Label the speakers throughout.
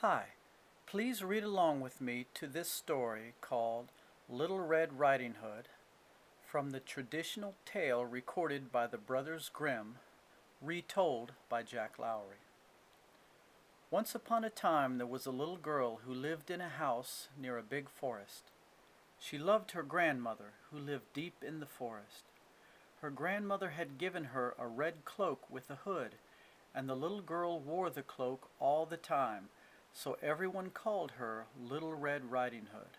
Speaker 1: Hi, please read along with me to this story called Little Red Riding Hood from the traditional tale recorded by the Brothers Grimm, retold by Jack Lowry. Once upon a time there was a little girl who lived in a house near a big forest. She loved her grandmother, who lived deep in the forest. Her grandmother had given her a red cloak with a hood, and the little girl wore the cloak all the time, so everyone called her Little Red Riding Hood.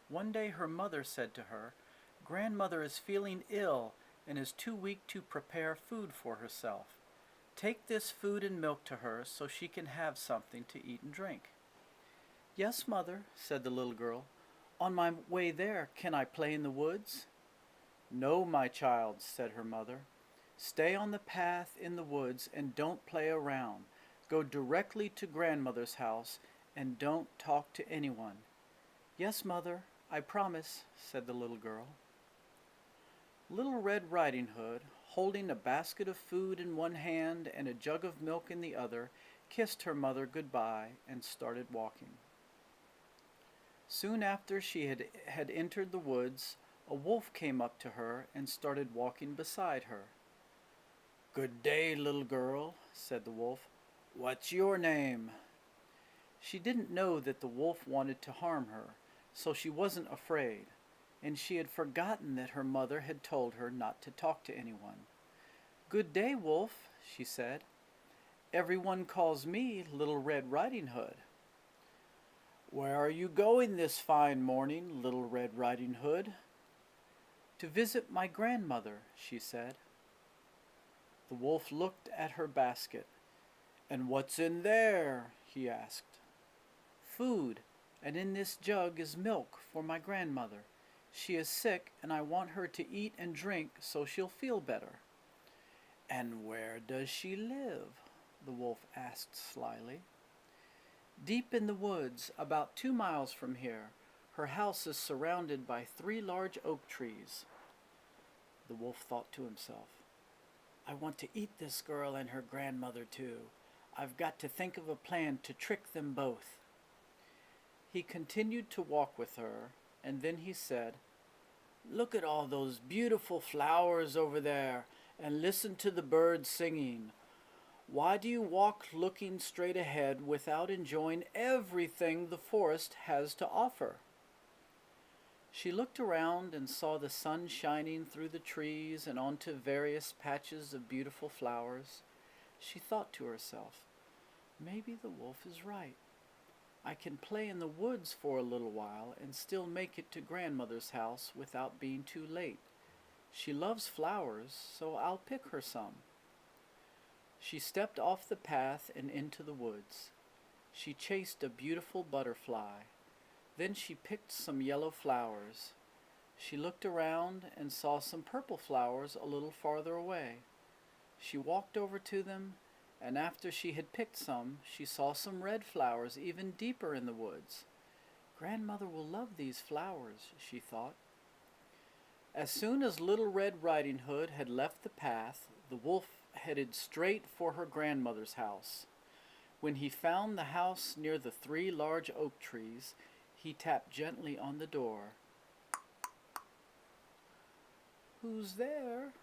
Speaker 1: One day her mother said to her, "Grandmother is feeling ill and is too weak to prepare food for herself. Take this food and milk to her so she can have something to eat and drink." "Yes, mother," said the little girl. "On my way there, can I play in the woods?" "No, my child," said her mother. "Stay on the path in the woods and don't play around. Go directly to grandmother's house and don't talk to anyone." "Yes, mother, I promise," said the little girl. Little Red Riding Hood, holding a basket of food in one hand and a jug of milk in the other, kissed her mother goodbye and started walking. Soon after she had entered the woods, a wolf came up to her and started walking beside her. "Good day, little girl," said the wolf. "What's your name?" She didn't know that the wolf wanted to harm her, so she wasn't afraid, and she had forgotten that her mother had told her not to talk to anyone. "Good day, wolf," she said. "Everyone calls me Little Red Riding Hood." "Where are you going this fine morning, Little Red Riding Hood?" "To visit my grandmother," she said. The wolf looked at her basket. "And what's in there?" he asked. "Food, and in this jug is milk for my grandmother. She is sick, and I want her to eat and drink so she'll feel better." "And where does she live?" the wolf asked slyly. "Deep in the woods, about 2 miles from here. Her house is surrounded by 3 large oak trees." The wolf thought to himself, "I want to eat this girl and her grandmother too. I've got to think of a plan to trick them both." He continued to walk with her, and then he said, "Look at all those beautiful flowers over there, and listen to the birds singing. Why do you walk looking straight ahead without enjoying everything the forest has to offer?" She looked around and saw the sun shining through the trees and onto various patches of beautiful flowers. She thought to herself, "Maybe the wolf is right. I can play in the woods for a little while and still make it to grandmother's house without being too late. She loves flowers, so I'll pick her some." She stepped off the path and into the woods. She chased a beautiful butterfly. Then she picked some yellow flowers. She looked around and saw some purple flowers a little farther away. She walked over to them, and after she had picked some, she saw some red flowers even deeper in the woods. "Grandmother will love these flowers," she thought. As soon as Little Red Riding Hood had left the path, the wolf headed straight for her grandmother's house. When he found the house near the 3 large oak trees, he tapped gently on the door. "Who's there?"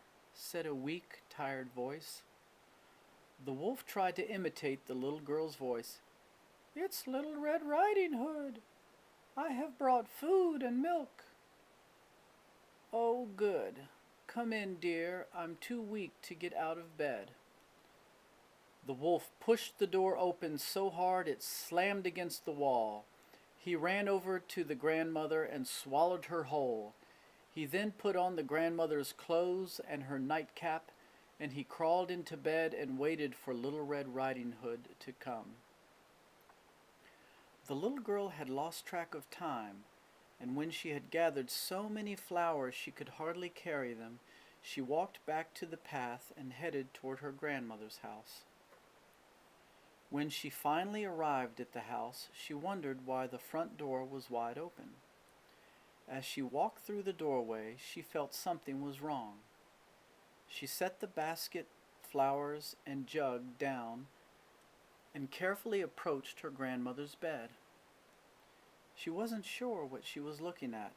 Speaker 1: said a weak, tired voice. The wolf tried to imitate the little girl's voice. "It's Little Red Riding Hood. I have brought food and milk." "Oh, good. Come in, dear. I'm too weak to get out of bed." The wolf pushed the door open so hard it slammed against the wall. He ran over to the grandmother and swallowed her whole. He then put on the grandmother's clothes and her nightcap, and he crawled into bed and waited for Little Red Riding Hood to come. The little girl had lost track of time, and when she had gathered so many flowers she could hardly carry them, she walked back to the path and headed toward her grandmother's house. When she finally arrived at the house, she wondered why the front door was wide open. As she walked through the doorway, she felt something was wrong. She set the basket, flowers, and jug down and carefully approached her grandmother's bed. She wasn't sure what she was looking at.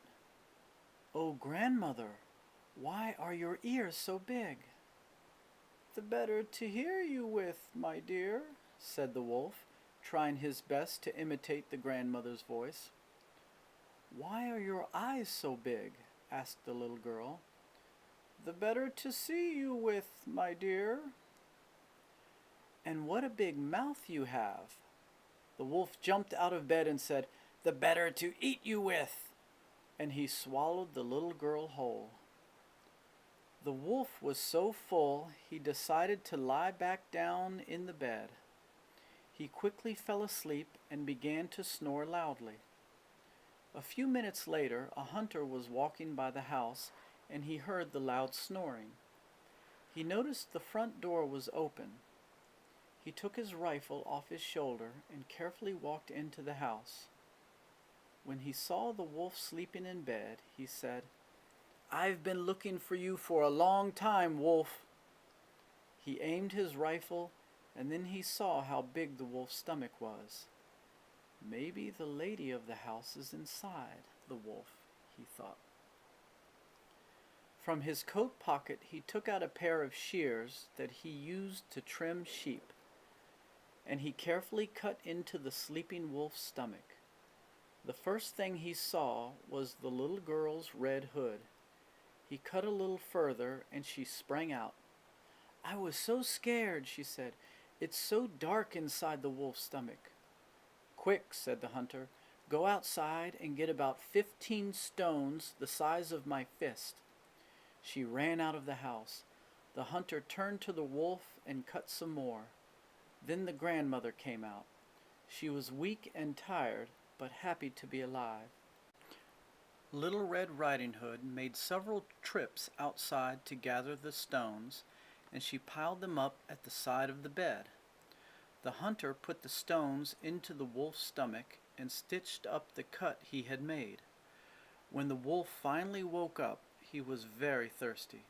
Speaker 1: "Oh, grandmother, why are your ears so big?" "The better to hear you with, my dear," said the wolf, trying his best to imitate the grandmother's voice. "Why are your eyes so big?" asked the little girl. "The better to see you with, my dear." "And what a big mouth you have!" The wolf jumped out of bed and said, "The better to eat you with!" And he swallowed the little girl whole. The wolf was so full he decided to lie back down in the bed. He quickly fell asleep and began to snore loudly. A few minutes later, a hunter was walking by the house and he heard the loud snoring. He noticed the front door was open. He took his rifle off his shoulder and carefully walked into the house. When he saw the wolf sleeping in bed, he said, "I've been looking for you for a long time, wolf." He aimed his rifle, and then he saw how big the wolf's stomach was. "Maybe the lady of the house is inside, the wolf," he thought. From his coat pocket he took out a pair of shears that he used to trim sheep, and he carefully cut into the sleeping wolf's stomach. The first thing he saw was the little girl's red hood. He cut a little further and she sprang out. "I was so scared," she said. "It's so dark inside the wolf's stomach." "Quick," said the hunter, "go outside and get about 15 stones the size of my fist." She ran out of the house. The hunter turned to the wolf and cut some more. Then the grandmother came out. She was weak and tired, but happy to be alive. Little Red Riding Hood made several trips outside to gather the stones, and she piled them up at the side of the bed. The hunter put the stones into the wolf's stomach and stitched up the cut he had made. When the wolf finally woke up, he was very thirsty.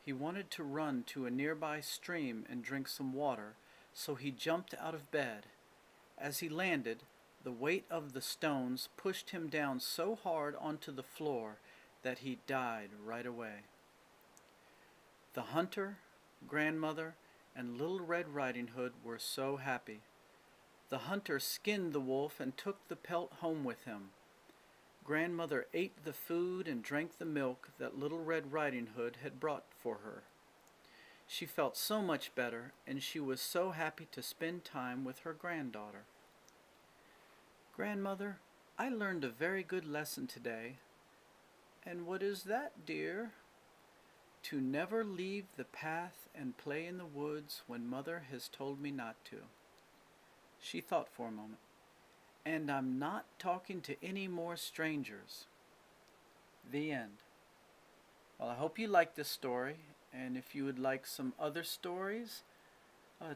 Speaker 1: He wanted to run to a nearby stream and drink some water, so he jumped out of bed. As he landed, the weight of the stones pushed him down so hard onto the floor that he died right away. The hunter, grandmother, and Little Red Riding Hood were so happy. The hunter skinned the wolf and took the pelt home with him. Grandmother ate the food and drank the milk that Little Red Riding Hood had brought for her. She felt so much better, and she was so happy to spend time with her granddaughter. "Grandmother, I learned a very good lesson today." "And what is that, dear?" "To never leave the path and play in the woods when Mother has told me not to." She thought for a moment. "And I'm not talking to any more strangers." The end. Well, I hope you liked this story, and if you would like some other stories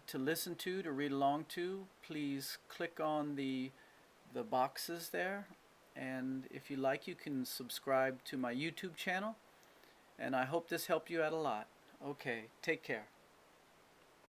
Speaker 1: to listen to read along to, please click on the boxes there, and if you like, you can subscribe to my YouTube channel, and I hope this helped you out a lot. Okay, take care.